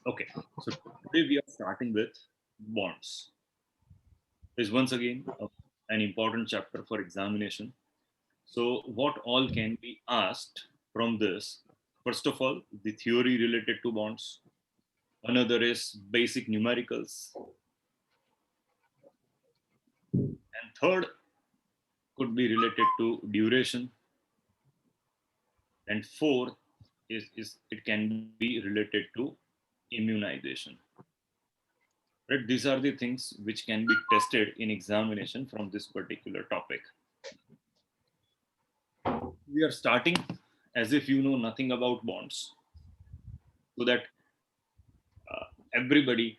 Okay, so today we are starting with bonds. Is once again an important chapter for examination. So, what all can be asked from this? First of all, the theory related to bonds. Another is basic numericals. And third could be related to duration. And fourth is it can be related to immunization. Right? These are the things which can be tested in examination from this particular topic. We are starting as if you know nothing about bonds, so that everybody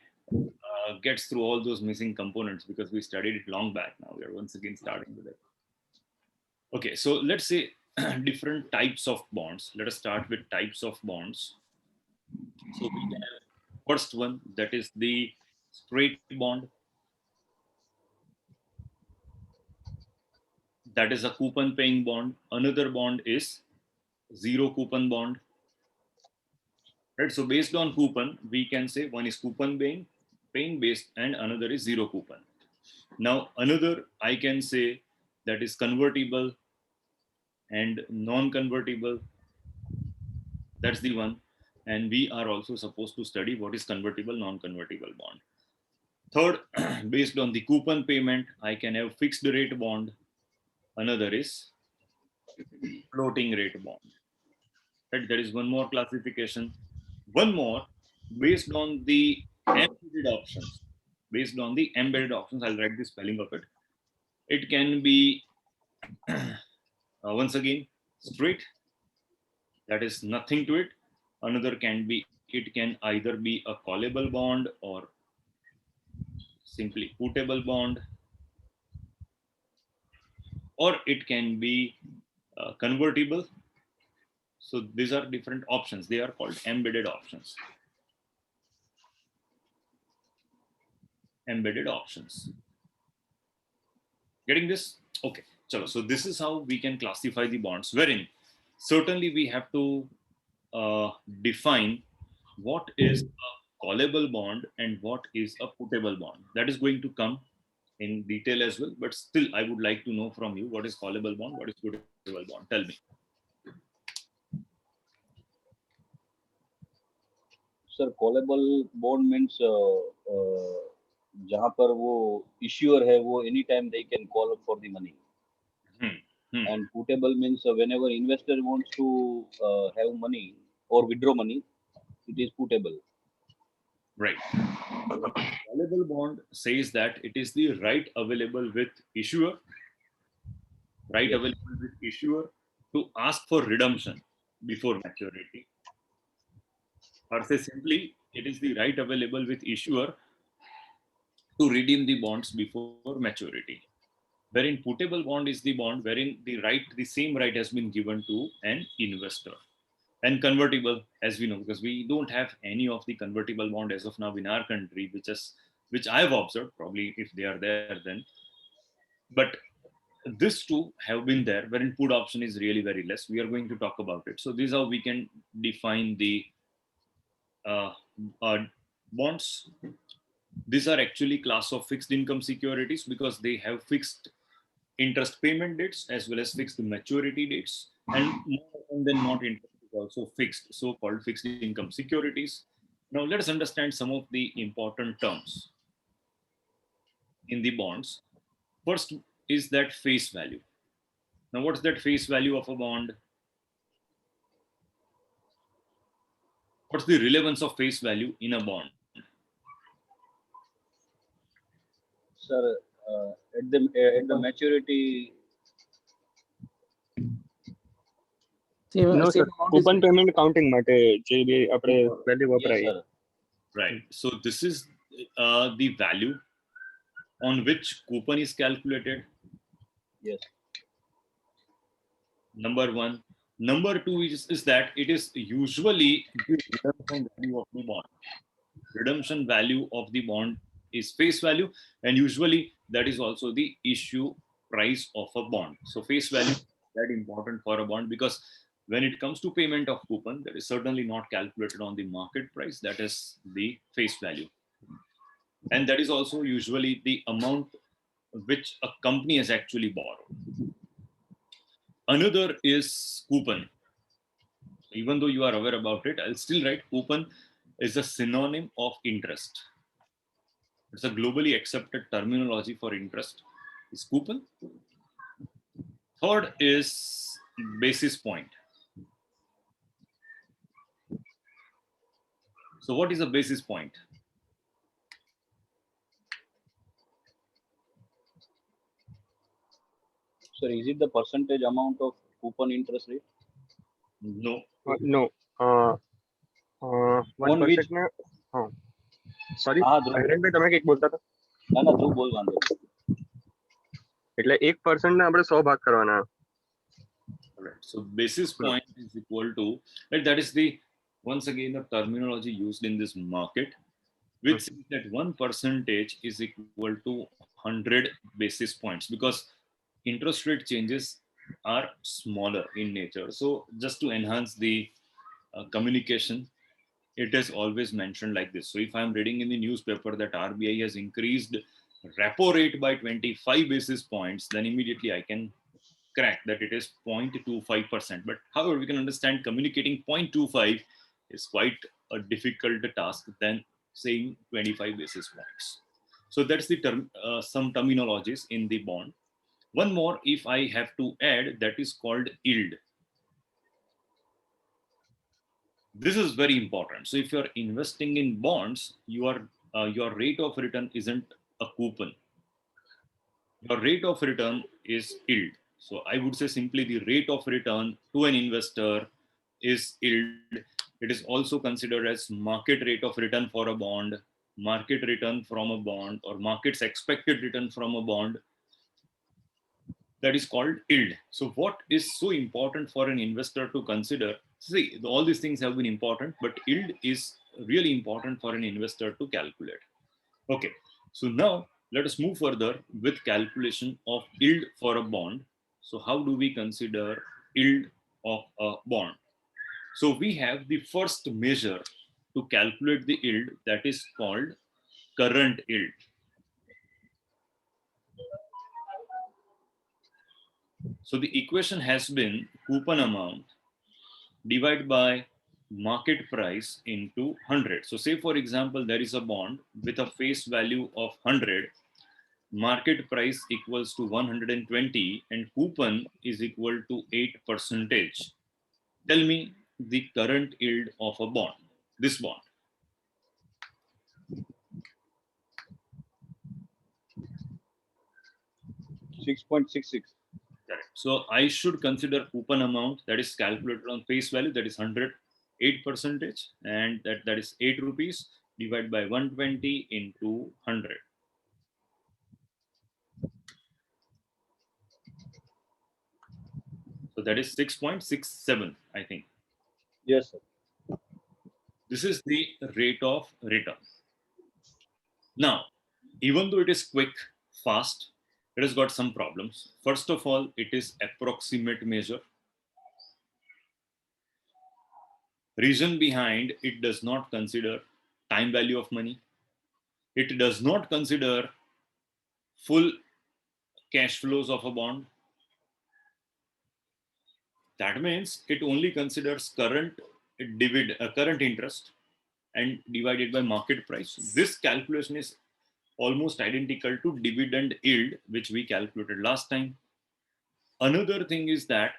gets through all those missing components, because we studied it long back. Now we are once again starting with it. Okay, so let's say different types of bonds. Let us start with types of bonds. So we have first one, that is the straight bond. That is a coupon paying bond. Another bond is zero coupon bond. Right? So based on coupon, we can say one is coupon paying based, and another is zero coupon. Now another I can say that is convertible and non-convertible. That's the one. And we are also supposed to study what is convertible, non-convertible bond. Third, based on the coupon payment, I can have fixed rate bond. Another is floating rate bond. Right? There is one more classification. One more, based on the embedded options. Based on the embedded options, I'll write the spelling of it. It can be once again straight. That is nothing to it. Another can be, it can either be a callable bond or simply putable bond, or it can be convertible. So these are different options. They are called embedded options. Embedded options. Getting this? Okay. So this is how we can classify the bonds. Wherein certainly we have to define what is a callable bond and what is a putable bond. That is going to come in detail as well. But still, I would like to know from you, what is callable bond, what is putable bond. Tell me. Sir callable bond means जहां पर वो issuer है वो any time they can call for the money Hmm. Hmm. and putable means whenever investor wants to have money or withdraw money it is putable. Right. Callable bond says that it is the right available with issuer, right Yes. available with issuer to ask for redemption before maturity. Or say simply, it is the right available with issuer to redeem the bonds before maturity. Wherein putable bond is the bond wherein the same right has been given to an investor. And convertible, as we know, because we don't have any of the convertible bond as of now in our country, which I've observed. Probably if they are there, then. But these two have been there, wherein put option is really very less. We are going to talk about it. So this is how we can define the uh, uh, bonds. These are actually class of fixed income securities because they have fixed interest payment dates as well as fixed maturity dates, and more often than not, interest is also fixed, so-called fixed income securities. Now, let us understand some of the important terms in the bonds. First is that face value. Now, what's that face value of a bond? What's the relevance of face value in a bond? Sir, at the maturity. No, Same sir. amount is Coupon payment counting માટે જે બી આપણે value Yes વપરાય. sir. Right. So this is the value on which coupon is calculated. Yes. Number one. Number two is that it is usually the redemption value of the bond. Redemption value of the bond is face value, and usually that is also the issue price of a bond. So face value is that important for a bond, because When it comes to payment of coupon, that is certainly not calculated on the market price. That is the face value. And that is also usually the amount which a company has actually borrowed. Another is coupon. Even though you are aware about it, I'll still write coupon is a synonym of interest. It's a globally accepted terminology for interest. Is coupon. Third is basis point. So what is a basis point? Sir, is it the percentage amount of coupon interest rate? No. No. 1% On which? ને sorry હા ધ્રુવ, હિરેનભાઈ તમે કંઈક બોલતા હતા ના ધ્રુવ બોલ, વાંધો નહીં. એટલે 1% ને આપણે 100 ભાગ કરવાના. Correct. So basis point is equal to, right, that is the once again the terminology used in this market, which says that 1% is equal to 100 basis points, because interest rate changes are smaller in nature. So just to enhance the communication, it is always mentioned like this. So if I'm reading in the newspaper that RBI has increased repo rate by 25 basis points, then immediately I can crack that it is 0.25%. But however, we can understand communicating 0.25 is quite a difficult task than saying 25 basis points. So that's the term, some terminologies in the bond. One more, if I have to add, that is called yield. This is very important. So if you're investing in bonds, your rate of return isn't a coupon. Your rate of return is yield. So I would say simply the rate of return to an investor is yield. It is also considered as market rate of return for a bond, market return from a bond, or market's expected return from a bond. That is called yield. So what is so important for an investor to consider? See, all these things have been important, but yield is really important for an investor to calculate. Okay, so now let us move further with calculation of yield for a bond. So how do we consider yield of a bond? So we have the first measure to calculate the yield, that is called current yield. So the equation has been coupon amount divided by market price into 100. So say for example, there is a bond with a face value of 100, market price equals to 120, and coupon is equal to 8%. Tell me the current yield of a bond, this bond. $6.66. Correct. So I should consider coupon amount that is calculated on face value, that is 100, 8%, and that is 8 rupees divided by 120 into 100. So that is 6.67, I think. Yes, sir. This is the rate of return. Now, even though it is quick, fast, it has got some problems. First of all, it is approximate measure. Reason behind it does not consider time value of money. It does not consider full cash flows of a bond. That means it only considers current interest and divided by market price. This calculation is almost identical to dividend yield, which we calculated last time. Another thing is that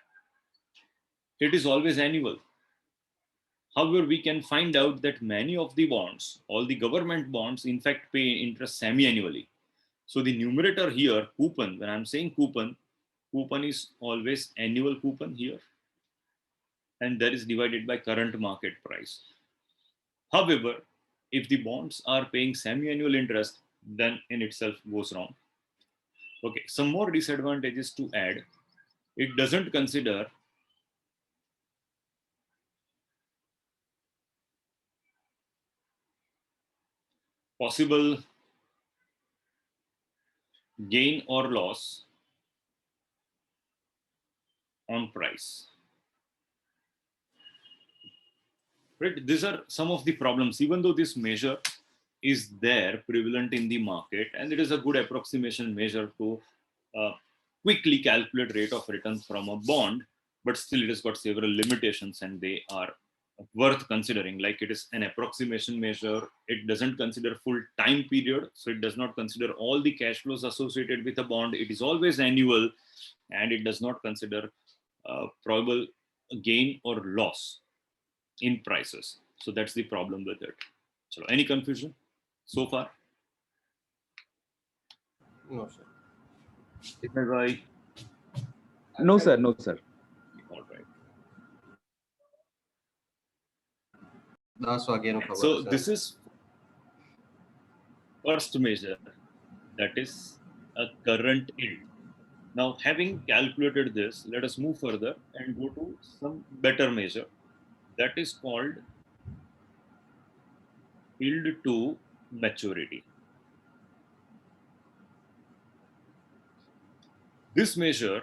it is always annual. However, we can find out that many of the bonds, all the government bonds, in fact, pay interest semi-annually. So the numerator here, coupon, when I'm saying coupon is always annual coupon here, and that is divided by current market price. However, if the bonds are paying semi-annual interest, then in itself goes wrong. Okay, some more disadvantages to add. It doesn't consider possible gain or loss on price. Right? These are some of the problems, even though this measure is there prevalent in the market and it is a good approximation measure to uh, quickly calculate rate of return from a bond, but still it has got several limitations and they are worth considering. Like, it is an approximation measure, it doesn't consider full time period, so it does not consider all the cash flows associated with a bond, it is always annual, and it does not consider probable gain or loss in prices. So that's the problem with it. So any confusion so far? No, sir. Bye. No, sir. No, sir. All right. 10 વાગ્યાનું ખબર So હશે. this is first measure, that is a current yield. Now, having calculated this, let us move further and go to some better measure, that is called yield to maturity. This measure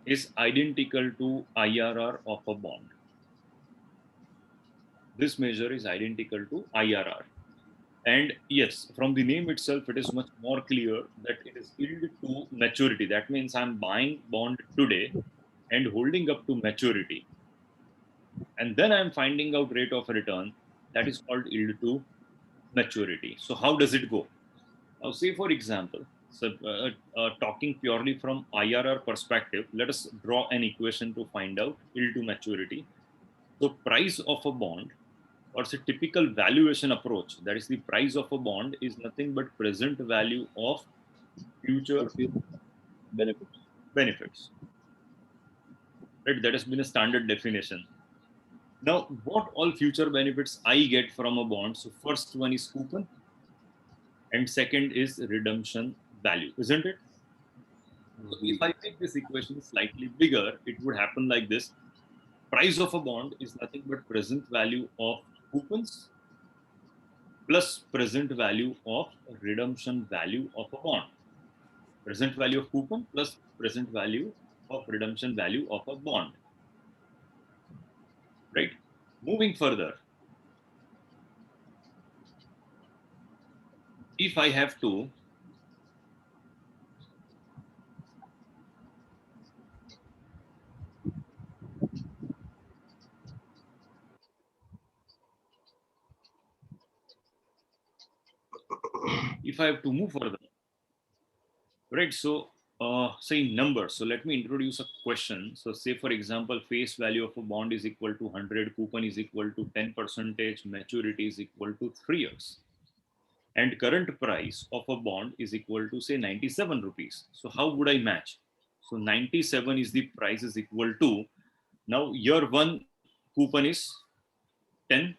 is identical to IRR of a bond. This measure is identical to IRR. And yes, from the name itself, it is much more clear that it is yield to maturity. That means I'm buying bond today and holding up to maturity. And then I'm finding out rate of return, that is called yield to maturity. So how does it go? Now, say for example, so talking purely from IRR perspective, let us draw an equation to find out yield to maturity. So price of a bond, or say typical valuation approach, that is the price of a bond is nothing but present value of future benefits. Right? That has been a standard definition. Now, what all future benefits I get from a bond? So first one is coupon, and second is redemption value, isn't it? So if I make this equation slightly bigger, it would happen like this. Price of a bond is nothing but present value of coupons plus present value of redemption value of a bond. Present value of coupon plus present value of redemption value of a bond. Right? Moving further, if I have to move further, right? So say numbers. So let me introduce a question. So say for example, face value of a bond is equal to 100, coupon is equal to 10%, maturity is equal to 3 years. And current price of a bond is equal to say 97 rupees. So how would I match? So 97 is the price is equal to, now year 1 coupon is 10,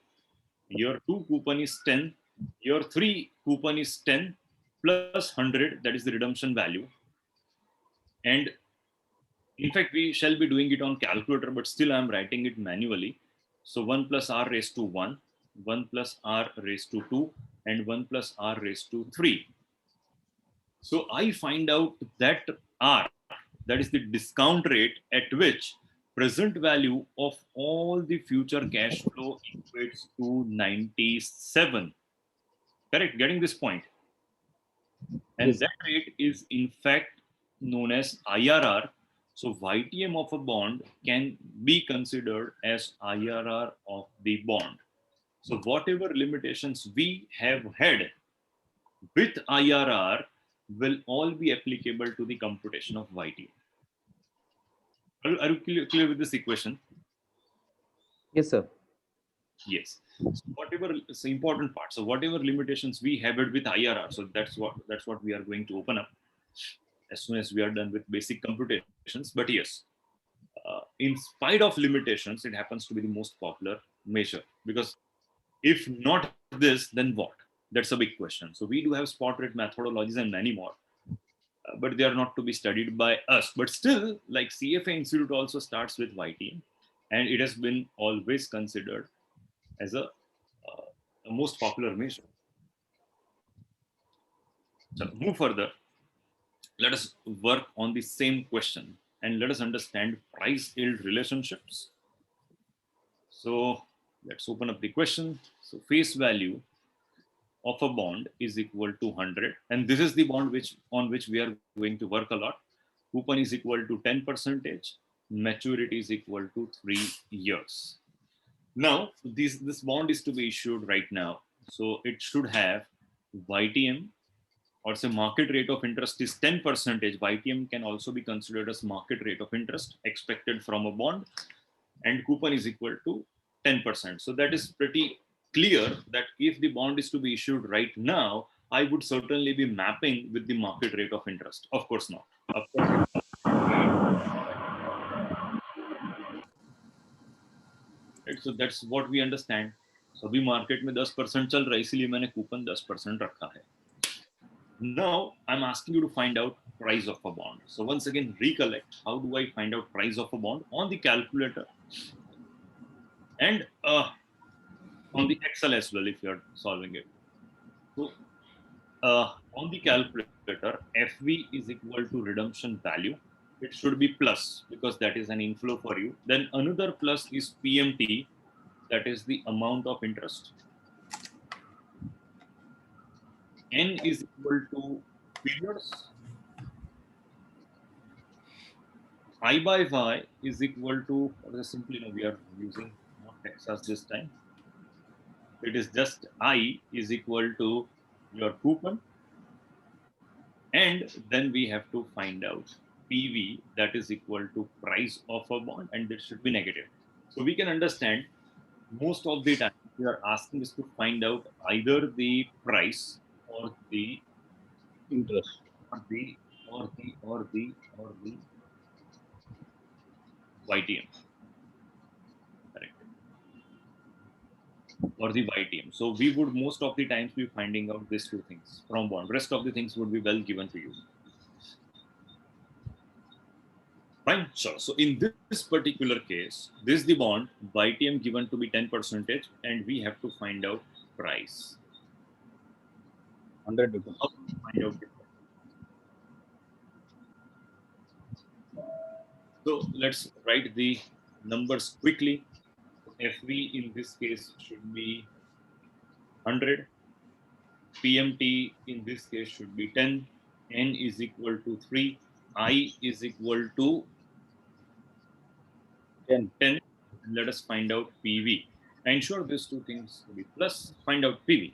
year 2 coupon is 10, year 3 coupon is 10 plus 100, that is the redemption value. And in fact, we shall be doing it on calculator, but still I'm writing it manually. So 1 plus r raised to 1, 1 plus r raised to 2, and 1 plus r raised to 3. So I find out that r, that is the discount rate at which present value of all the future cash flow equates to 97. Correct? Getting this point? And Yes. that rate is in fact known as IRR. So YTM of a bond can be considered as IRR of the bond. So whatever limitations we have had with IRR will all be applicable to the computation of YTM. Are you clear with this equation? Yes, sir. Yes. So whatever is the important part. So whatever limitations we have it with IRR, so that's what we are going to open up as soon as we are done with basic computations. But yes, in spite of limitations, it happens to be the most popular measure, because if not this, then what? That's a big question. So we do have spot rate methodologies and many more, but they are not to be studied by us. But still, like CFA Institute also starts with YTM, and it has been always considered as a most popular measure. So move further. Let us work on the same question and let us understand price yield relationships. So Let's open up the question. So face value of a bond is equal to 100, and this is the bond on which we are going to work a lot. Coupon is equal to 10%. Maturity is equal to 3 years. Now, this bond is to be issued right now. So it should have YTM, or say market rate of interest is 10%. YTM can also be considered as market rate of interest expected from a bond, and coupon is equal to 10%. So that is pretty clear that if the bond is to be issued right now, I would certainly be mapping with the market rate of interest. Of course not. Of course. Right? So that's what we understand. So अभी market में 10% चल रहा है, इसलिए मैंने coupon 10% रखा है. Now I'm asking you to find out price of a bond. So once again, recollect, how do I find out price of a bond? On the calculator and on the Excel as well if you're solving it. So on the calculator, FV is equal to redemption value. It should be plus because that is an inflow for you. Then another plus is PMT, that is the amount of interest. N is equal to periods. I by Y is equal to, simply no, we are using not Texas this time. It is just I is equal to your coupon. And then we have to find out PV, that is equal to price of a bond, and this should be negative. So we can understand most of the time we are asking us to find out either the price or the interest. or the YTM. Correct. Or the YTM. So we would most of the times be finding out these two things from bond. Rest of the things would be well given to you. Fine, sure. So in this particular case, this is the bond, YTM given to be 10%, and we have to find out price. 100 rupees. How to find out the price? So let's write the numbers quickly. FV in this case should be 100. PMT in this case should be 10. N is equal to 3. I is equal to 10. Let us find out PV. Ensure these two things to be plus. Find out PV.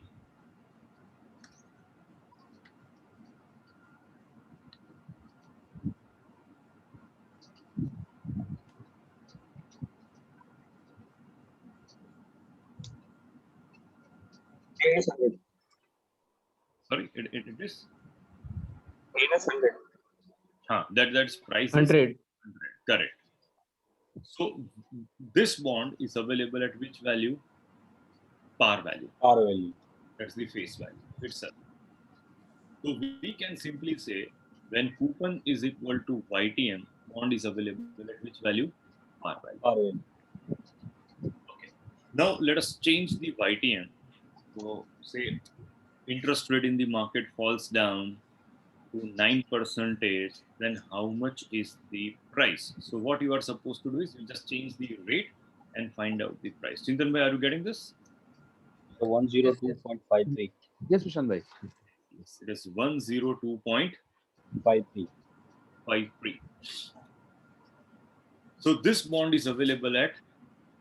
Sorry, it is? That's price. 100. Correct. So this bond is available at which value? Par value. Par value. That's the face value itself. So we can simply say when coupon is equal to YTM, bond is available at which value? Par value. Par value. Okay. Now let us change the YTM. So say interest rate in the market falls down to 9%, then how much is the price? So what you are supposed to do is you just change the rate and find out the price. Chintan bhai, are you getting this? So 102.53. Yes, Prashant bhai. Yes, it is 102.53. 53. So this bond is available at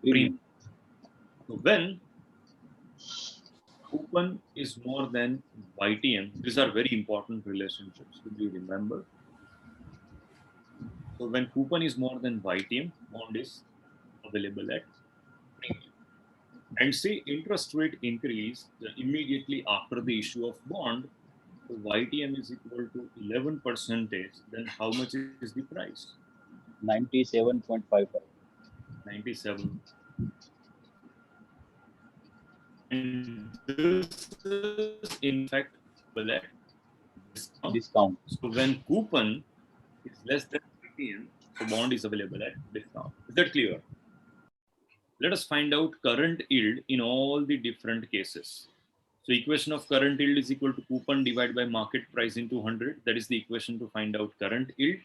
premium. So when coupon is more than YTM, these are very important relationships to be remembered. So when coupon is more than YTM, bond is available at premium. And say interest rate increase immediately after the issue of bond, so YTM is equal to 11%, then how much is the price? 97.55. 97. And this is in fact at Discount. So when coupon is less than YTM, so bond is available at discount. Is that clear? Let us find out current yield in all the different cases. So equation of current yield is equal to coupon divided by market price into 100. That is the equation to find out current yield.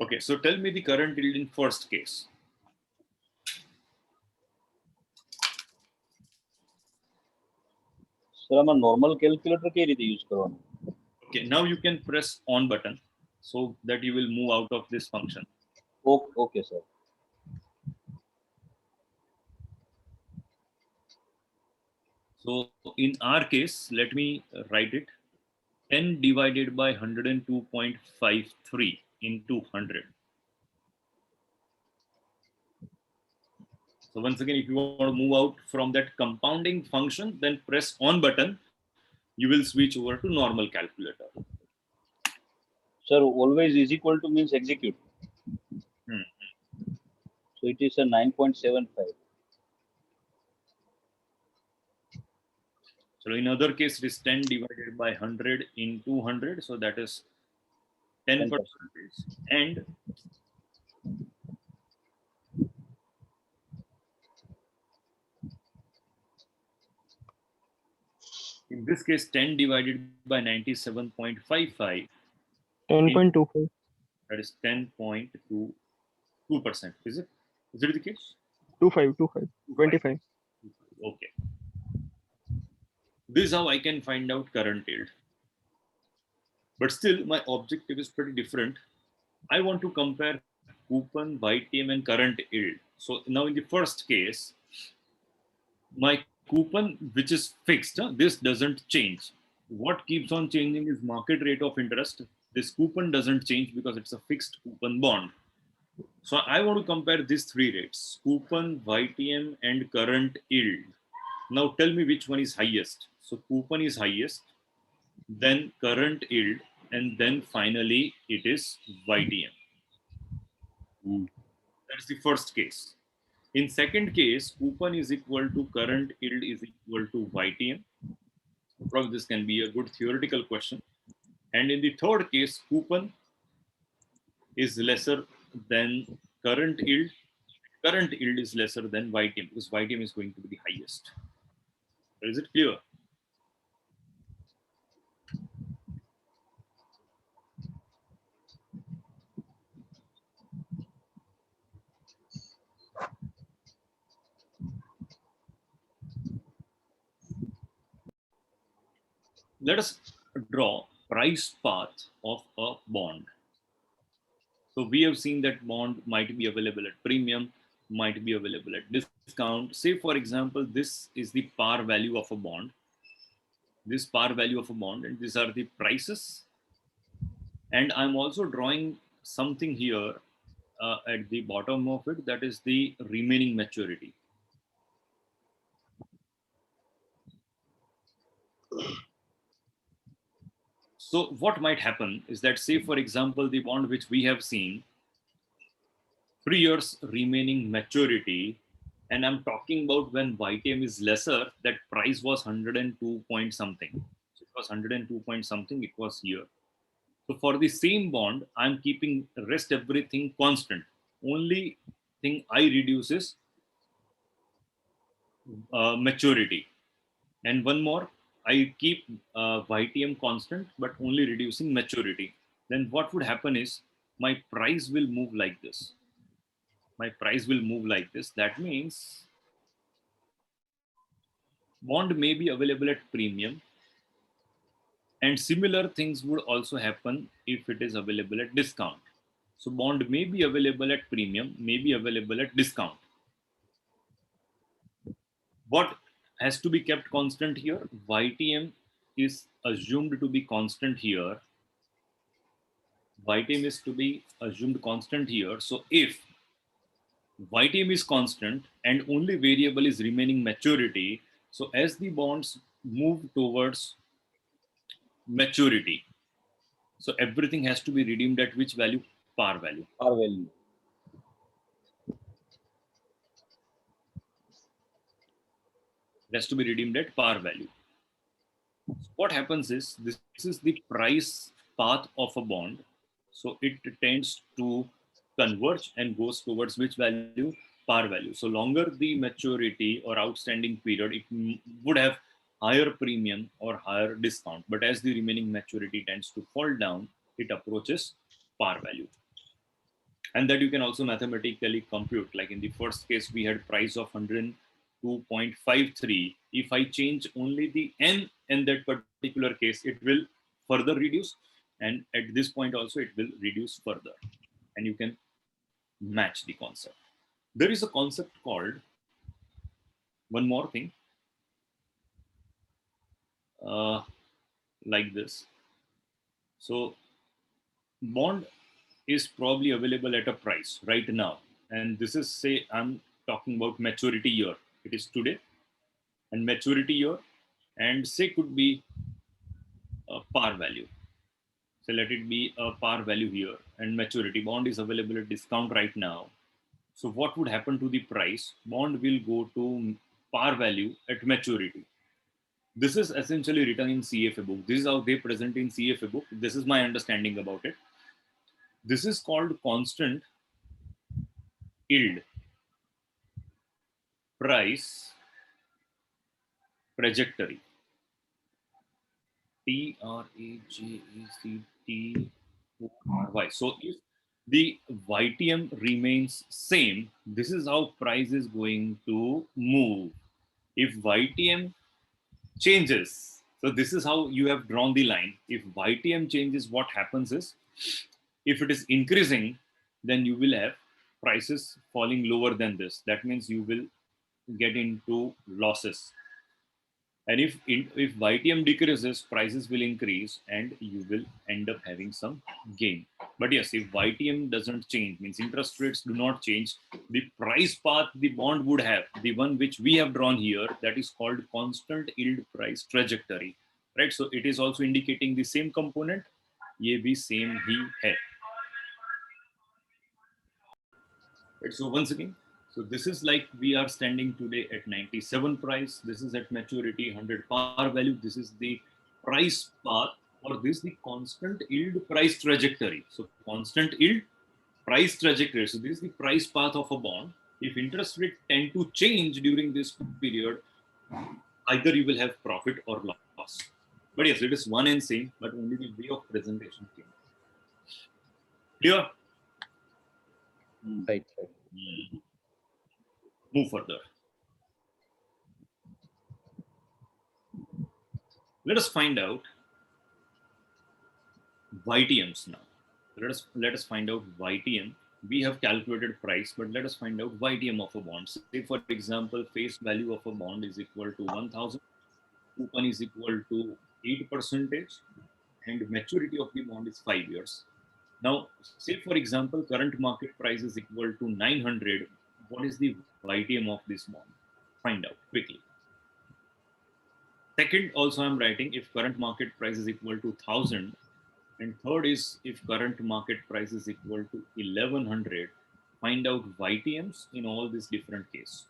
Okay, so tell me the current yield in first case. Sir આમાં normal calculator કઈ રીતે use કરવાનું? Okay, now you can press on button so that you will move out of this function. Okay, sir. So in our case, let me write it. 10 divided by 102.53 into 100. So once again, if you want to move out from that compounding function, then press on button. You will switch over to normal calculator. Sir, always is equal to means execute. So it is a 9.75. So in other case, it is 10 divided by 100 into 100. So that is 10%. And in this case, 10 divided by 97.55. 10.25. That is 10.22%. Is it? Is it the case? 25. Okay. This is how I can find out current yield. But still, my objective is pretty different. I want to compare coupon, YTM, and current yield. So now in the first case, my coupon, which is fixed, this doesn't change. What keeps on changing is market rate of interest. This coupon doesn't change because it's a fixed coupon bond. So I want to compare these three rates: coupon, YTM, and current yield. Now tell me which one is highest. So coupon is highest, then current yield, and then finally it is YTM. That's the first case. In second case, coupon is equal to current yield is equal to YTM. Probably this can be a good theoretical question. And in the third case, coupon is lesser than current yield. Current yield is lesser than YTM because YTM is going to be the highest. Is it clear? Let us draw price path of a bond. So we have seen that bond might be available at premium, might be available at discount. Say for example, this is the par value of a bond. This par value of a bond, and these are the prices. And I'm also drawing something here at the bottom of it, that is the remaining maturity. So what might happen is that, say for example, the bond which we have seen, 3 years remaining maturity, and I'm talking about when YTM is lesser, that price was 102 point something. So it was 102 point something, it was here. So for the same bond, I'm keeping rest everything constant. Only thing I reduce is maturity. And one more, I keep YTM constant, but only reducing maturity. Then what would happen is my price will move like this. My price will move like this. That means bond may be available at premium, and similar things would also happen if it is available at discount. So bond may be available at premium, may be available at discount. What has to be kept constant here? YTM is assumed to be constant here. YTM is to be assumed constant here. So if YTM is constant and only variable is remaining maturity, so as the bonds move towards maturity, so everything has to be redeemed at which value? Par value. Par value. It has to be redeemed at par value. So what happens is, this is the price path of a bond. So it tends to converge and goes towards which value? Par value. So longer the maturity or outstanding period, it would have higher premium or higher discount. But as the remaining maturity tends to fall down, it approaches par value. And that you can also mathematically compute. Like in the first case, we had price of 2.53, if I change only the n in that particular case, it will further reduce. And at this point also, it will reduce further. And you can match the concept. There is a concept called, one more thing, like this. So bond is probably available at a price right now. And this is, say, I'm talking about maturity year. It is today. And maturity year, and say could be a par value. So let it be a par value here. And maturity bond is available at discount right now. So what would happen to the price? Bond will go to par value at maturity. This is essentially written in CFA book. This is how they present in CFA book. This is my understanding about it. This is called constant yield price trajectory. TRAJECTORY. So if the YTM remains same, this is how price is going to move. If YTM changes, so this is how you have drawn the line. If YTM changes, what happens is, if it is increasing, then you will have prices falling lower than this. That means you will get into losses. And if YTM decreases, prices will increase and you will end up having some gain. But yes, if YTM doesn't change, means interest rates do not change, the price path the bond would have, the one which we have drawn here, that is called constant yield price trajectory, right? So it is also indicating the same component. ये भी same ही है. Right, so once again, so this is like we are standing today at 97 price. This is at maturity 100 par value. This is the price path, or this is the constant yield price trajectory. So constant yield price trajectory. So this is the price path of a bond. If interest rate tend to change during this period, either you will have profit or loss. But yes, it is one and same, but only the way of presentation change. Clear? Right. Move further. Let us find out YTMs now. Let us find out YTM. We have calculated price, but let us find out YTM of a bond. Say, for example, face value of a bond is equal to 1,000, coupon is equal to 8%, and maturity of the bond is 5 years. Now, say, for example, current market price is equal to 900. What is the YTM of this bond? Find out quickly. Second, also I'm writing if current market price is equal to 1,000. And third is if current market price is equal to 1,100, find out YTMs in all these different cases.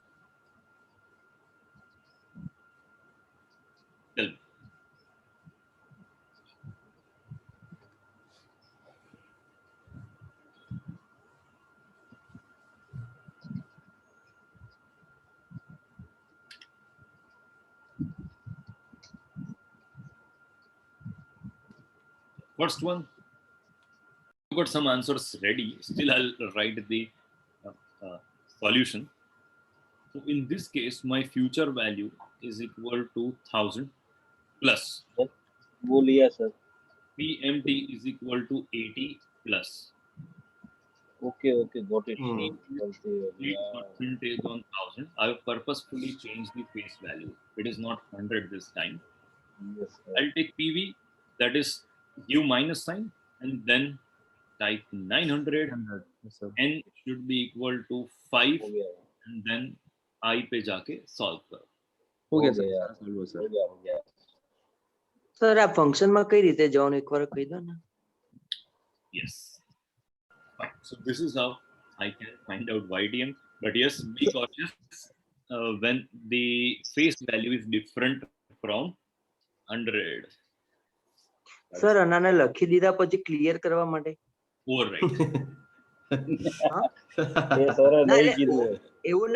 Tell me. First one, I've got some answers ready. Still, I'll write the solution. So in this case, my future value is equal to 1,000 plus वो लिया sir. PMT is equal to 80 plus. Okay, got it. Hmm. Percentage on 1,000. I've purposefully changed the face value. It is not 100 this time. Yes, sir. I'll take PV, that is give minus sign, and then type 900. 100. Yes, sir. N should be equal to 5, हो गया and then I पे जाके solve करो. हो गया हो sir. गया. solve हुआ, sir. हो गया સર આ ફંક્શનમાં કઈ રીતે જવાનું એકવાર કહી દો ને. Yes. Fine. So this is how I can find out YTM. But yes, be cautious when the face value is different from 100. Sir આનાને લખી દીધા પછી ક્લિયર કરવા માટે. Override. ये सर ના, नहीं એટલે कीधું એવું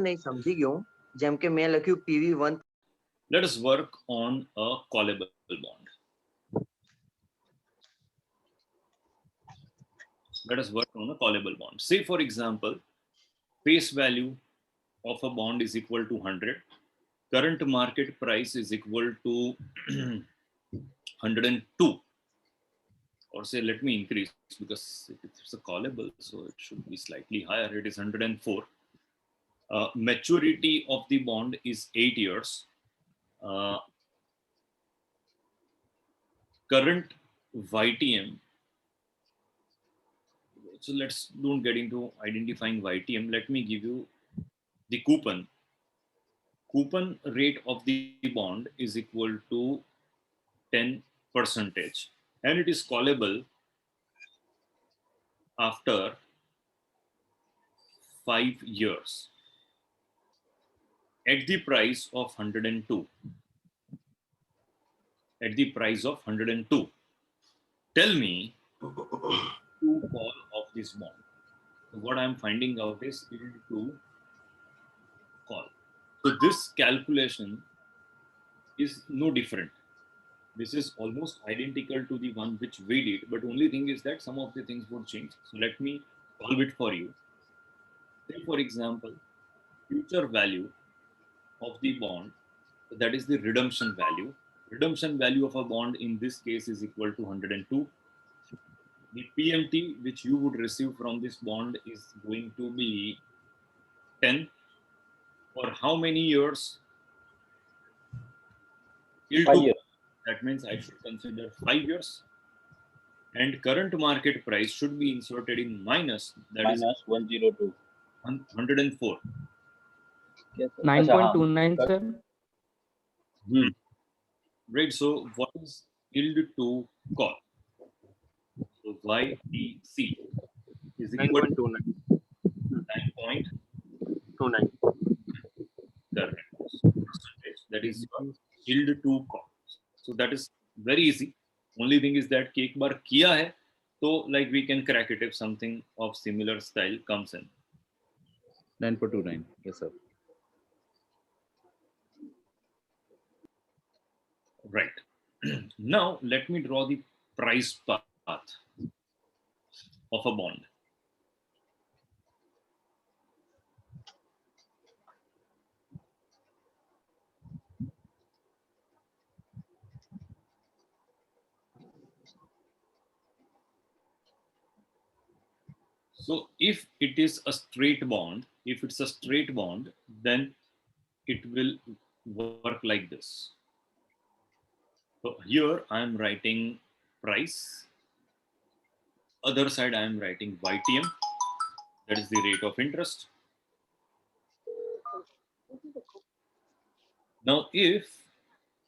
નહીં સમજી ગયો હું. જેમ કે મેં લખ્યું PV1. Let us work on a callable bond. Let us work on a callable bond. Say, for example, face value of a bond is equal to 100. Current market price is equal to 102. Or say, let me increase because it's a callable, so it should be slightly higher. It is 104. Maturity of the bond is 8 years. Current YTM. So let's don't get into identifying YTM. Let me give you the coupon. Coupon rate of the bond is equal to 10%, and it is callable after 5 years at the price of 102. At the price of 102. Tell me to call of this bond. So what I'm finding out is yield to call. So this calculation is no different. This is almost identical to the one which we did, but only thing is that some of the things would change. So let me solve it for you. Say for example, future value of the bond, that is the redemption value. Redemption value of a bond in this case is equal to 102. The PMT which you would receive from this bond is going to be 10. For how many years? Yield 5 to, years. that means I should consider 5 years. And current market price should be inserted in minus, that is Minus 102. 104. Yes, sir. 9.29, sir. Right. So what is yield to call? So YTC is equal to 9.29. 9.29. Correct. Percentage. That is your yield to call. So that is very easy. Only thing is that एक बार किया है, तो like we can crack it if something of similar style comes in. 9.29. Yes, sir. Right. Now let me draw the price path of a bond. So if it is a straight bond, then it will work like this. So here I am writing price. Other side I am writing YTM. That is the rate of interest. Now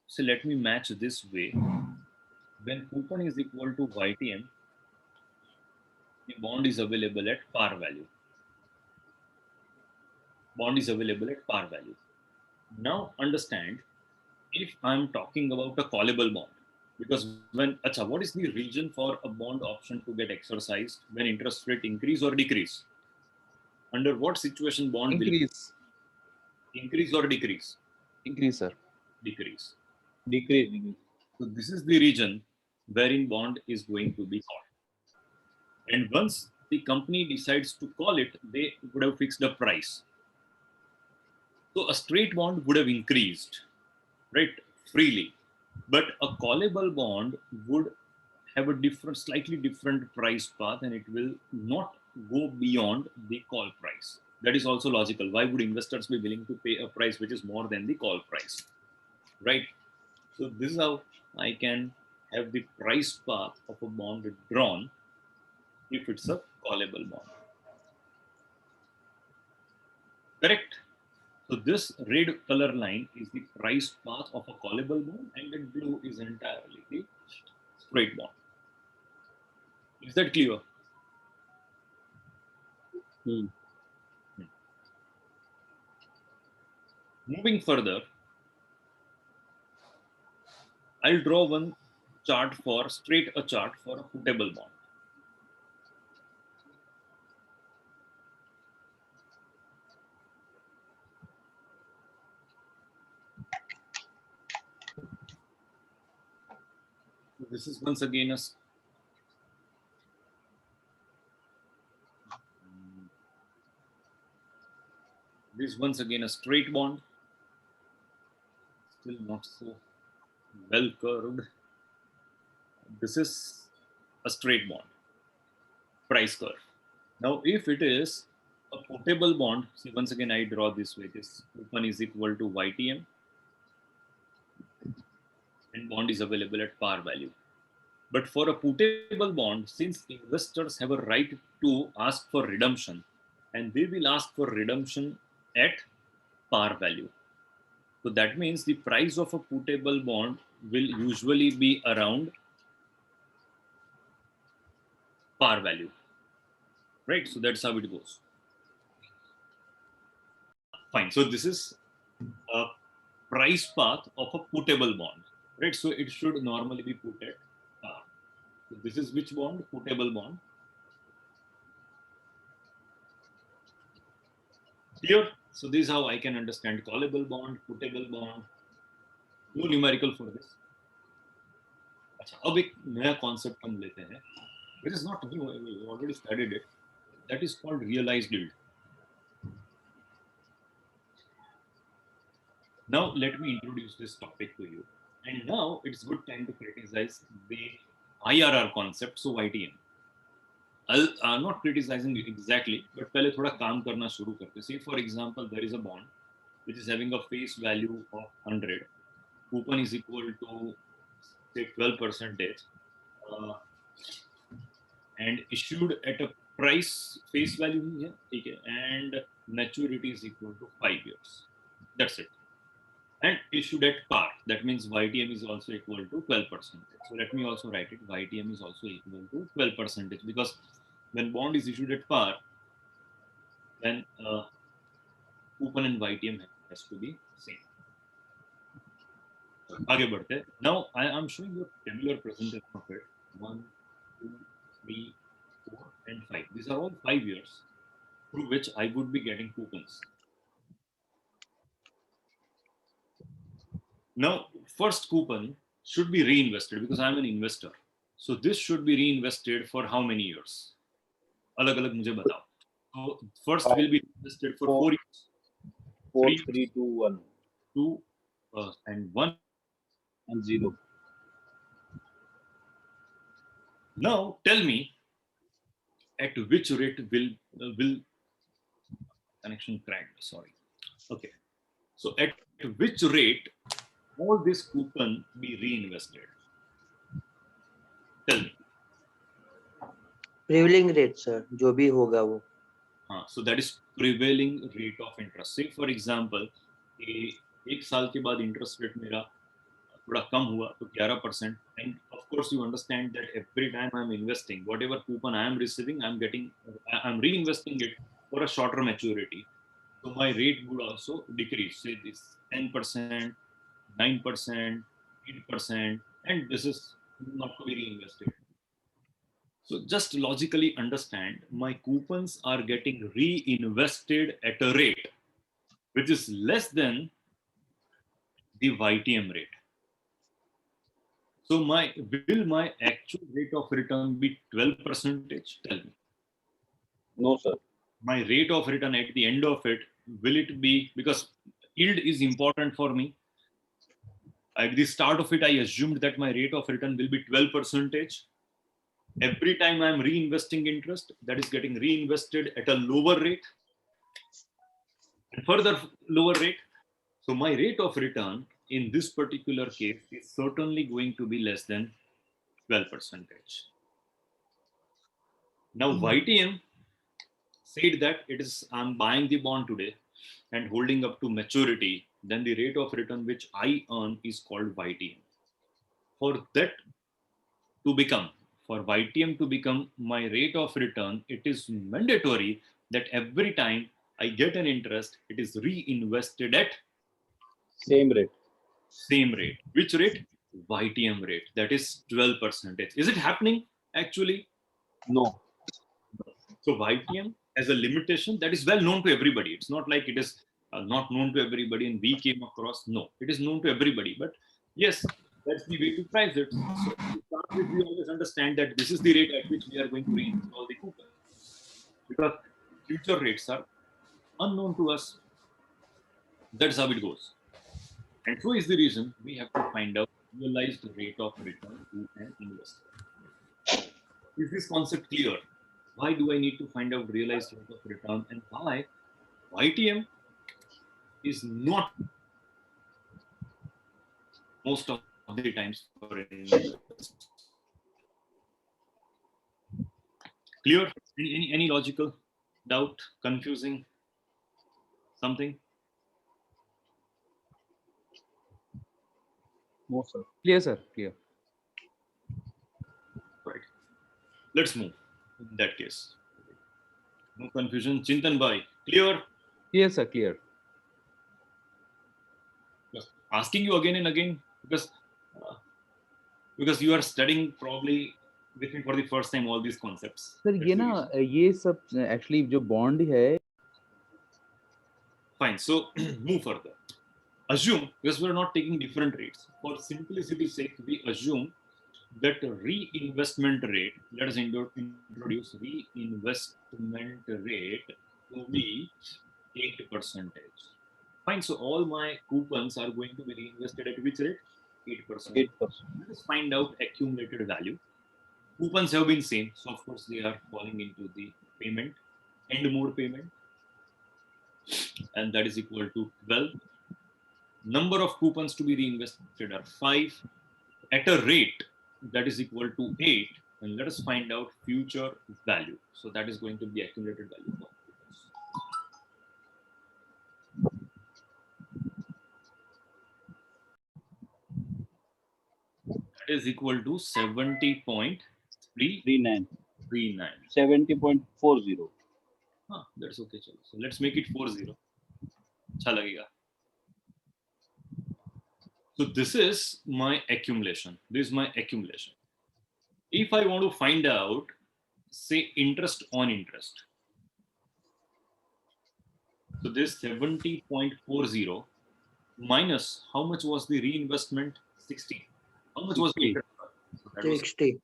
so let me match this way. When coupon is equal to YTM, the bond is available at par value. Bond is available at par value. Now understand, if I'm talking about a callable bond, because what is the reason for a bond option to get exercised when interest rate increase or decrease? Under what situation bond Increase. will increase or decrease? Increase, sir. Decrease. Decrease. So this is the region wherein bond is going to be called. And once the company decides to call it, they would have fixed a price. So a straight bond would have increased, right, freely. But a callable bond would have a slightly different price path, and it will not go beyond the call price. That is also logical. Why would investors be willing to pay a price which is more than the call price, right? So this is how I can have the price path of a bond drawn if it's a callable bond. Correct? So this red color line is the price path of a callable bond, and the blue is entirely the straight bond. Is that clear? Moving further, I'll draw one chart for a chart for a putable bond. This is once again is once again a straight bond. Still not so well curved. This is a straight bond, price curve. Now, if it is a putable bond, see once again I draw this way. This coupon is equal to YTM, and bond is available at par value. But for a putable bond, since investors have a right to ask for redemption, and they will ask for redemption at par value. So that means the price of a putable bond will usually be around par value, right? So that's how it goes. Fine. So this is a price path of a putable bond, right? So it should normally be put at par. So this is which bond? Putable bond. Clear? So this is how I can understand callable bond, putable bond. No numerical for this. अच्छा, अब एक नया concept हम लेते हैं. It is not new. We already studied it. That is called realized yield. Now let me introduce this topic to you. And now it's good time to criticize the IRR concept. So YTM. I'm not criticizing it exactly, but पहले थोड़ा काम करना शुरू करते. Say for example, there is a bond which is having a face value of 100. Coupon is equal to say 12%, and issued at a price face value ही है, ठीक है, and maturity is equal to 5 years. That's it. And issued at par. That means YTM is also equal to 12%. So let me also write it. YTM is also equal to 12%, because when bond is issued at par, then coupon and YTM has to be same. आगे बढ़ते. Now I am showing you a tabular presentation of it. 1, 2, 3, 4, and 5. These are all 5 years through which I would be getting coupons. Now, first coupon should be reinvested because I'm an investor. So this should be reinvested for how many years? अलग-अलग मुझे बताओ. So first will be invested for 4 years. 4, 3, 3, 2, 1, 2, and 1. and 0. Now tell me at which rate will connection cracked? Sorry. Okay. So at which rate all this coupon be reinvested? Tell me. Prevailing rate sir, जो भी होगा वो. So that is prevailing rate of interest. Say for example, एक साल के बाद interest rate मेरा थोड़ा कम हुआ तो 11%. And of course you understand that every time I'm investing, whatever coupon I am receiving, I'm reinvesting it for a shorter maturity. So my rate would also decrease. Say this 10%, 9%, 8%, and this is not to be reinvested. So just logically understand, my coupons are getting reinvested at a rate which is less than the YTM rate. So will my actual rate of return be 12%? Tell me. No, sir. My rate of return at the end of it, will it be, because yield is important for me. At the start of it, I assumed that my rate of return will be 12%. Every time I'm reinvesting interest, that is getting reinvested at a lower rate and further lower rate. So my rate of return in this particular case is certainly going to be less than 12%. Now YTM said that I'm buying the bond today and holding up to maturity, then the rate of return which I earn is called YTM. For YTM to become my rate of return, it is mandatory that every time I get an interest, it is reinvested at Same rate. same rate. Which rate? YTM rate. That is 12%. Is it happening actually? No. So YTM as a limitation that is well known to everybody. It's not like it is not known to everybody and we came across. No, it is known to everybody. But yes, that's the way to price it. So to start with, we always understand that this is the rate at which we are going to reinstall the coupon, because future rates are unknown to us. That's how it goes. And so is the reason we have to find out realized rate of return to an investor. Is this concept clear? Why do I need to find out realized rate of return, and why YTM is not most of the times for investors? Clear? Any logical doubt, confusing something? No, sir. Clear, sir. Clear. Right. Let's move in that case. No confusion. Chintan bhai, clear? Clear, sir. Clear. Just asking you again and again uh, because you are studying probably with me for the first time all these concepts. Sir That's ये the ना reason. ये सब actually जो bond है Fine. So move further. Assume, because we are not taking different rates. For simplicity's sake, we assume that reinvestment rate, let us introduce reinvestment rate to be 8%. Fine. So all my coupons are going to be reinvested at which rate? 8%. 8%. Let us find out accumulated value. Coupons have been same, so of course they are falling into the payment, end mode payment, and that is equal to 12. Number of coupons to be reinvested are 5 at a rate that is equal to 8, and let us find out future value. So that is going to be accumulated value for coupons. That is equal to 70.339. 39. 70.40. That's okay. So let's make it 40. अच्छा लगेगा. So this is my accumulation. This is my accumulation. If I want to find out, say, interest on interest, so this 70.40 minus how much was the reinvestment? 60. How much was the 60. interest? So that was 60.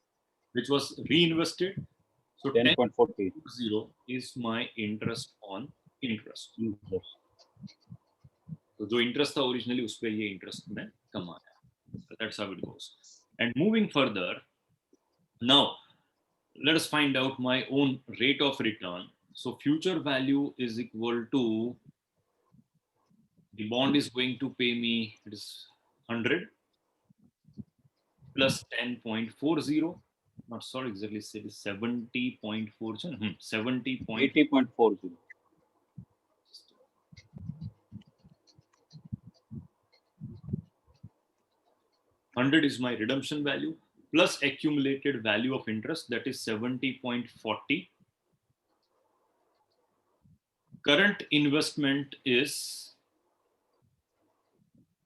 which was reinvested. So 10.40. 10.40 is my interest on interest. तो जो interest था originally उस पे ये interest में कम आया. So that's how it goes. And moving further, now let us find out my own rate of return. So future value is equal to, the bond is going to pay me, it is 100 plus 10.40. Not sorry, exactly say 70.40. 70. 80.40. 100 is my redemption value plus accumulated value of interest, that is 70.40. Current investment is,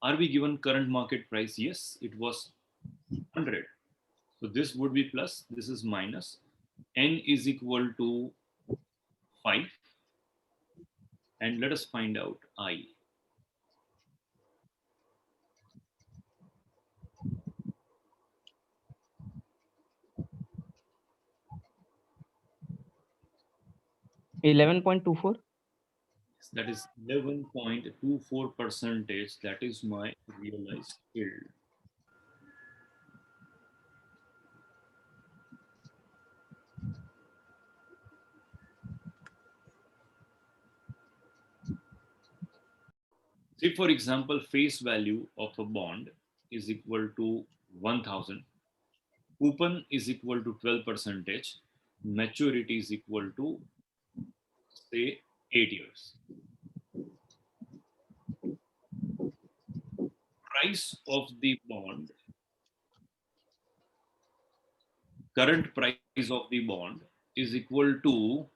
are we given current market price? Yes, it was 100. So this would be plus, this is minus. N is equal to 5. And let us find out I. $11.24. That is 11.24%. That is my realized yield. Say, for example, face value of a bond is equal to 1000. Coupon is equal to 12%. Maturity is equal to, say, 8 years. Price of the bond, current price of the bond is equal to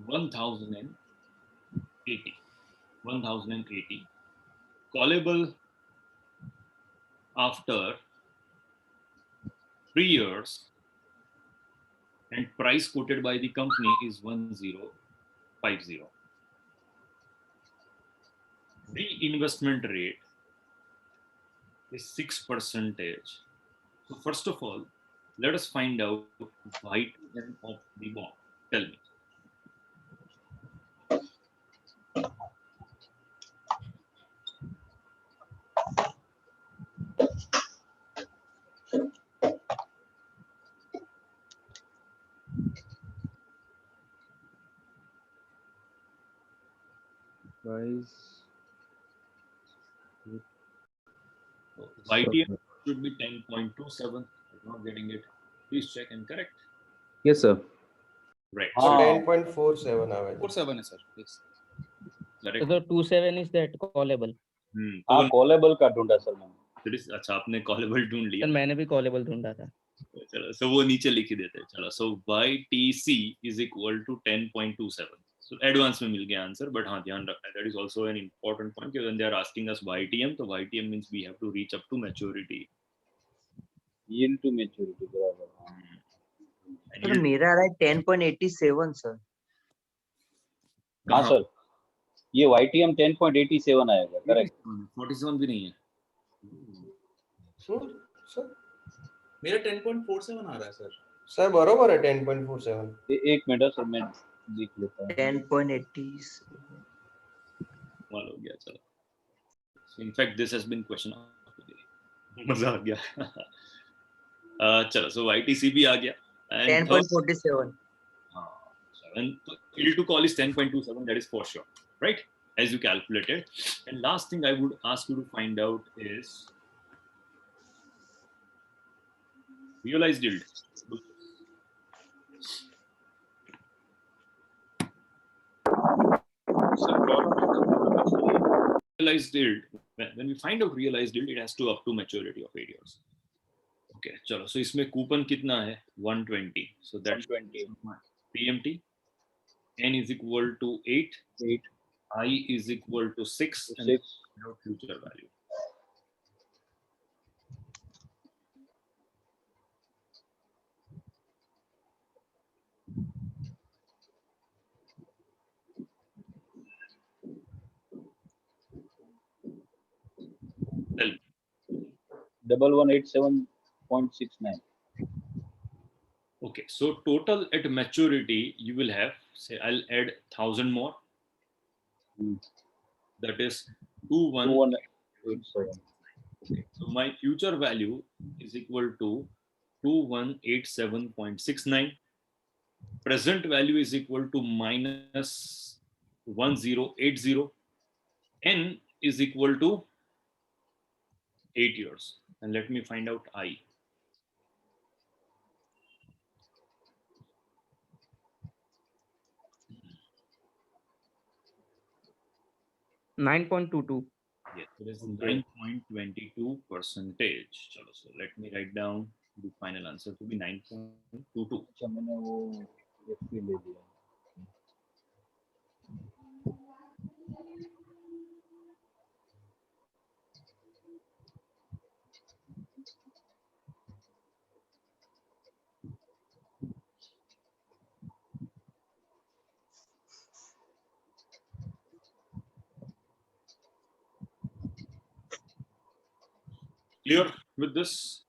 1080. 1080. Callable after 3 years, and price quoted by the company is 1050. Reinvestment rate is 6%. So first of all, let us find out YTM of the bond. Tell me. Price. YTM should be 10.27. I'm not getting it. Please check and correct. Yes, sir. Right. So Ah. 10.47 આવે છે. 47 है sir yes. Correct. तो 27 is that callable. हाँ callable का ढूंढा sir मैंने. That is, अच्छा आपने कॉलेबल ढूंढ लिया. सर मैंने भी कॉलेबल ढूंढा था. चलो so वो नीचे लिख ही देते हैं. चलो so YTC is equal to 10.27. So advance में मिल गया आंसर, but हाँ ध्यान रखना है. That is also an important point. When they are asking us YTM, तो YTM means we have to reach up to maturity. Yield to maturity बराबर. And sir yield- मेरा आ रहा है 10.87 सर. हाँ कहाँ? सर ये YTM 10.87 आएगा करेक्ट. 47 भी नहीं है. શું સર? मेरा 10.47 आ रहा है सर. સર બરોબર है 10.47. एक मिनट सर मैं देख लेता हूँ. 10.87. कमाल हो गया. चलो so in fact this has been question मजा आ गया. चलो so YTC भी आ गया. And 10.47. and yield to call is 10.27. That is for sure, right? As you calculated. And last thing I would ask you to find out is realized yield. Realized yield. When we find out realized yield, it has to up to maturity of 8 years. Okay, चलो. So इसमें coupon कितना है? 120. So that's 120. PMT. N is equal to 8. 8 I is equal to 6. And 6 your future value. Tell me. 1187.69. Okay, so total at maturity you will have, say I'll add 1,000 more. That is 2187. 2187. Okay, so my future value is equal to 2187.69. Present value is equal to minus 1080. N is equal to 8 years. And let me find out I. $9.22. Yes, it is 9.22 percentage. Chalo, so let me write down the final answer to be 9.22. अच्छा मैंने वो FP ले लिया. Clear with this?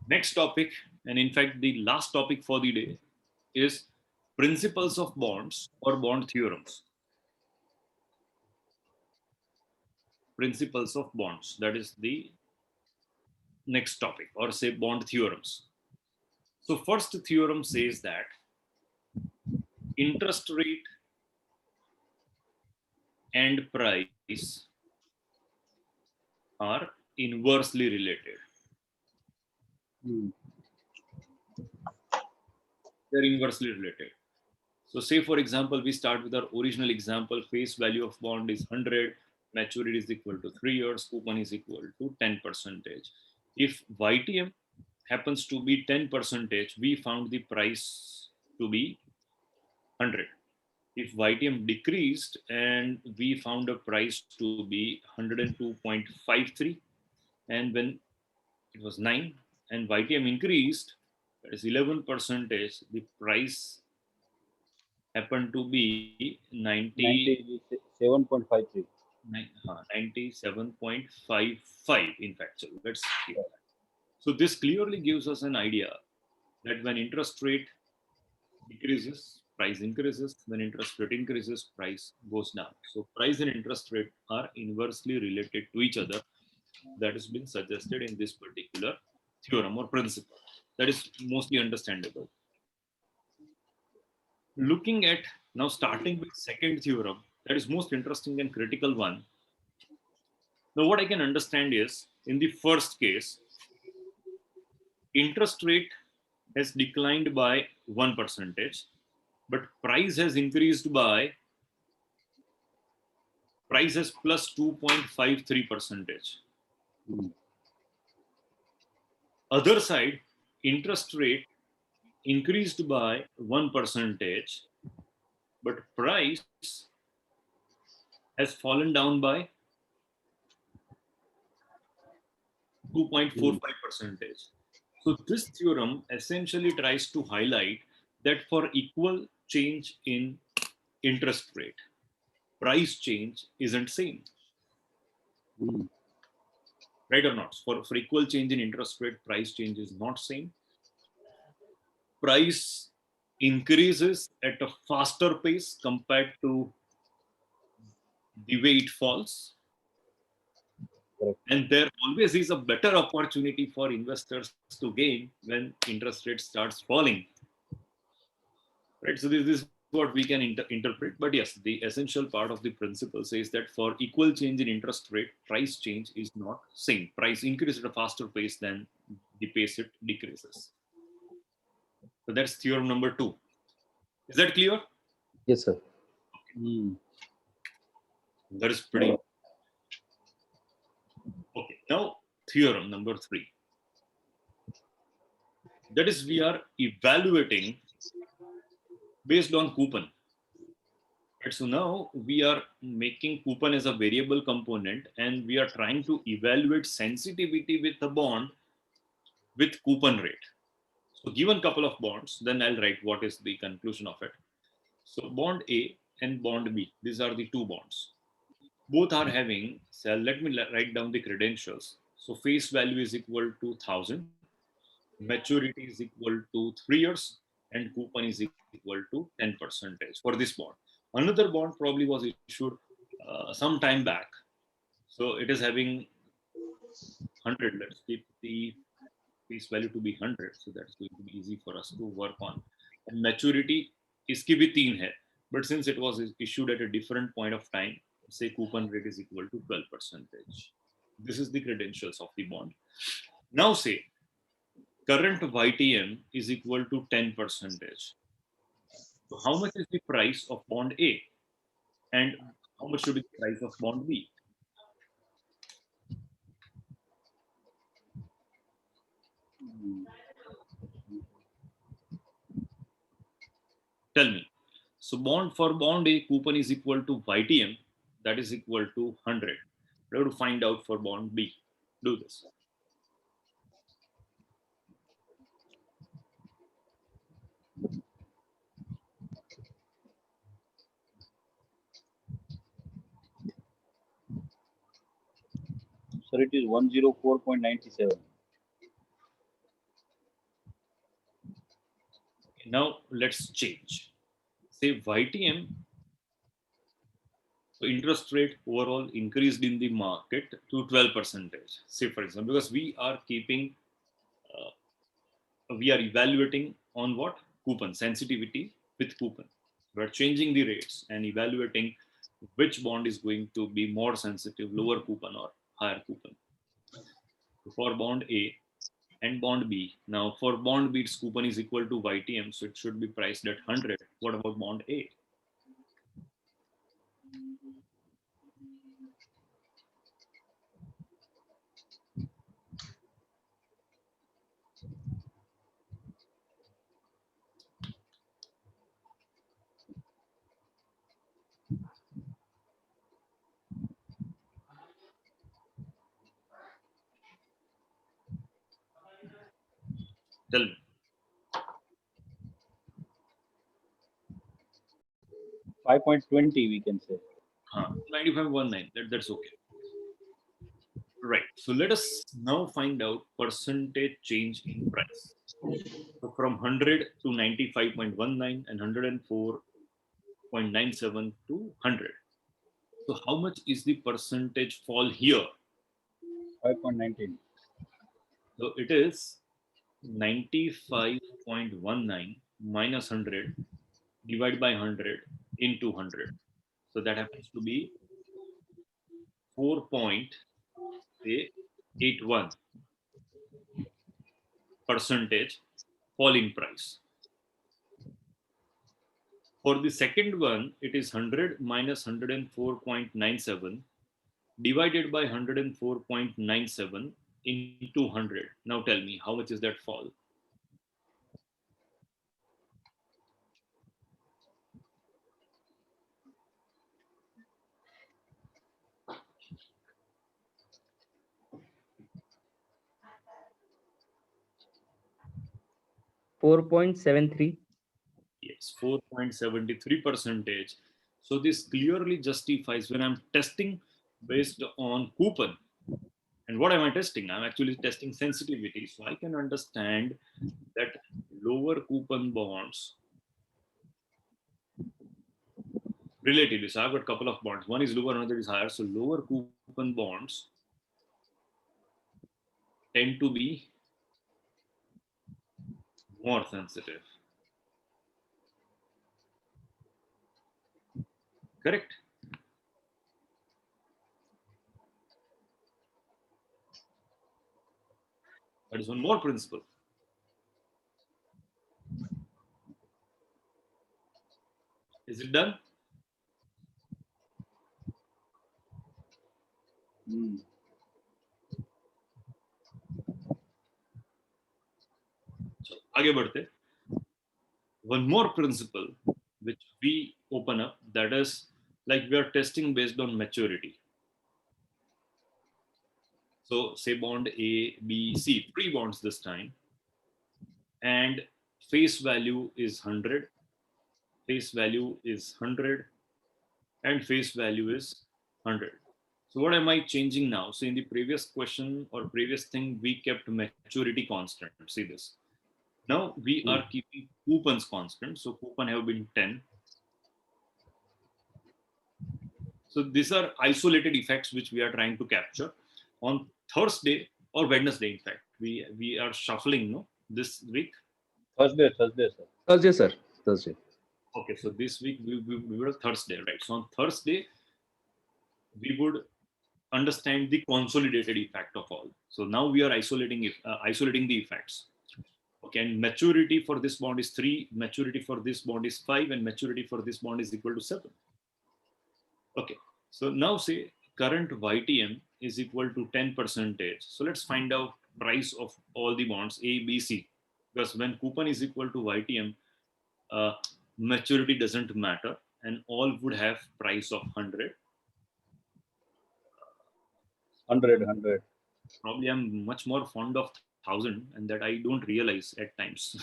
Next topic, and in fact the last topic for the day, is principles of bonds or bond theorems. Principles of bonds, that is the next topic, or say bond theorems. So first theorem says that interest rate and price are inversely related. They're inversely related. So say for example, we start with our original example, face value of bond is 100, maturity is equal to 3 years, coupon is equal to 10%. If YTM happens to be 10%, we found the price to be 100. If YTM decreased and we found a price to be 102.53, and when it was 9 and YTM increased, that is 11%, the price happened to be 97.53. 97.55 in fact. So let's keep that. So this clearly gives us an idea that when interest rate decreases, price increases. When interest rate increases, price goes down. So price and interest rate are inversely related to each other. That has been suggested in this particular theorem or principle. That is mostly understandable. Looking at now, starting with second theorem, that is most interesting and critical one. Now, what I can understand is in the first case, interest rate has declined by 1%, but price has increased by price is plus 2.53%. Other side, interest rate increased by 1%, but price has fallen down by 2.45%. So this theorem essentially tries to highlight that for equal change in interest rate, price change isn't same. Right or not? For equal change in interest rate, price change is not same. Price increases at a faster pace compared to the way it falls. Correct. And there always is a better opportunity for investors to gain when interest rate starts falling. Right? So this is what we can interpret. But yes, the essential part of the principle says that for equal change in interest rate, price change is not same. Price increases at a faster pace than the pace it decreases. So that's theorem number 2. Is that clear? Yes, sir. That is pretty. Okay. Now theorem number 3. That is, we are evaluating based on coupon. Right, so now we are making coupon as a variable component, and we are trying to evaluate sensitivity with the bond with coupon rate. So given couple of bonds, then I'll write what is the conclusion of it. So bond A and bond B, these are the two bonds. Both are having, so let me write down the credentials. So face value is equal to 1,000, maturity is equal to 3 years, and coupon is equal to 10% for this bond. Another bond probably was issued some time back. So it is having 100. Let's keep the face value to be 100. So that's going to be easy for us to work on. And maturity is ki bhi 3 hai. But since it was issued at a different point of time, say coupon rate is equal to 12%. This is the credentials of the bond. Now say current YTM is equal to 10%. So how much is the price of bond A? And how much should be the price of bond B? Tell me. So bond for bond A, coupon is equal to YTM, that is equal to 100. We have to find out for bond B. Do this. Sir, it is 104.97. Now let's change. Say YTM, so interest rate overall increased in the market to 12%. Say for example, because we are keeping, we are evaluating on what? Coupon, sensitivity with coupon. We are changing the rates and evaluating which bond is going to be more sensitive, lower coupon or higher coupon. For bond A and bond B. Now for bond B, its coupon is equal to YTM, so it should be priced at 100. What about bond A? Tell me. 5.20 we can say. 9519. That's okay. Right. So let us now find out percentage change in price. So from 100 to 95.19 and 104.97 to 100. So how much is the percentage fall here? 5.19. So it is 95.19 minus 100 divided by 100 into 100. So that happens to be 4.81 percentage fall in price. For the second one, it is 100 minus 104.97 divided by 104.97 into 100. Now tell me, how much is that fall? Four point 7.3. Yes, 4.73 percentage. So this clearly justifies when I'm testing based on coupon. And what am I testing? I'm actually testing sensitivity. So I can understand that lower coupon bonds relatively. So I've got a couple of bonds. One is lower, another is higher. So lower coupon bonds tend to be more sensitive. Correct? That is one more principle. Is it done? So आगे बढ़ते. One more principle which we open up, that is like we are testing based on maturity. So say bond A, B, C, three bonds this time, and face value is 100, face value is 100, and face value is 100. So what am I changing now? So in the previous question or previous thing, we kept maturity constant. See this. Now we are keeping coupons constant. So coupon have been 10. So these are isolated effects which we are trying to capture. On Thursday or Wednesday, in fact, we are shuffling, no, this week. Thursday, sir. Thursday, sir. Thursday. Okay, so this week we were Thursday, right? So on Thursday, we would understand the consolidated effect of all. So now we are isolating the effects. Okay, and maturity for this bond is 3, maturity for this bond is 5, and maturity for this bond is equal to 7. Okay, so now say current YTM is equal to 10%. So let's find out price of all the bonds A, B, C. Because when coupon is equal to YTM, maturity doesn't matter, and all would have price of 100. 100. Probably I'm much more fond of 1000, and that I don't realize at times.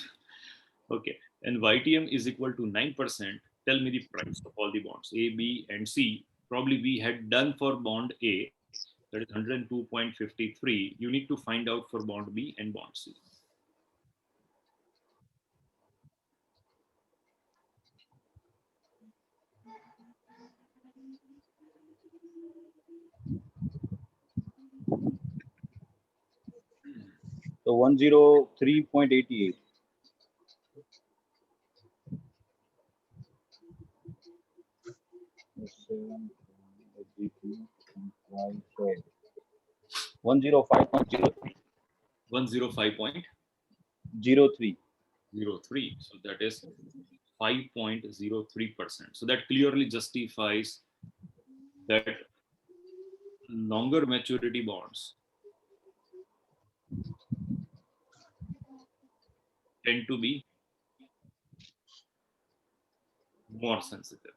Okay, and YTM is equal to 9%. Tell me the price of all the bonds A, B, and C. Probably we had done for bond A, that is 102.53. You need to find out for bond B and bond C. So 103.88. So 105.03. 105.03. 03. So that is 5.03%. So that clearly justifies that longer maturity bonds tend to be more sensitive.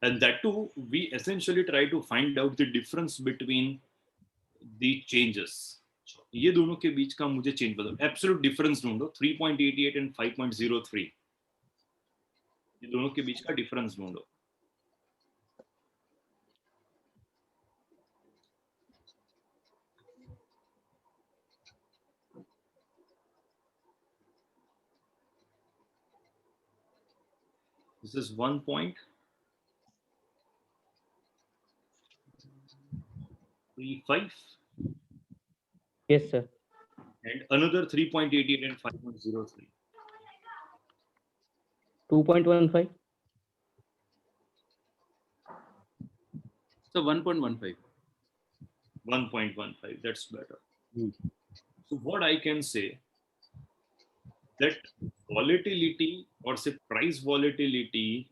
And that too, we essentially try to find out the difference between the changes. ये दोनों के बीच का मुझे change बताओ, absolute difference ढूंढो 3.88 and 5.03. ये दोनों के बीच का डिफरेंस ढूंढो. This is 1.35 Yes, sir. and another 3.88 and 5.03. 2.15. So 1.15. 1.15, that's better. Hmm. So what I can say that volatility or say price volatility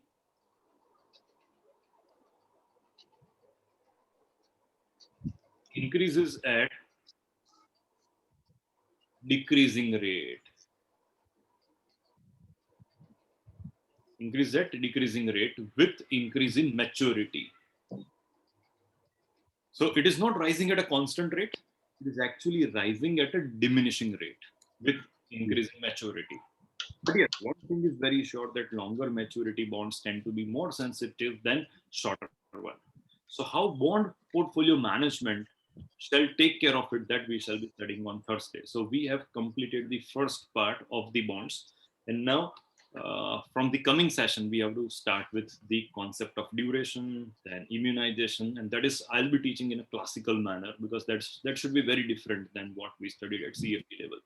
increases at decreasing rate. Increase at decreasing rate with increase in maturity. So it is not rising at a constant rate. It is actually rising at a diminishing rate with increasing maturity. But yes, one thing is very sure that longer maturity bonds tend to be more sensitive than shorter one. So how bond portfolio management shall take care of it, that we shall be studying on Thursday. So we have completed the first part of the bonds, and now from the coming session we have to start with the concept of duration, then immunization, and that is I'll be teaching in a classical manner because that should be very different than what we studied at CFP level.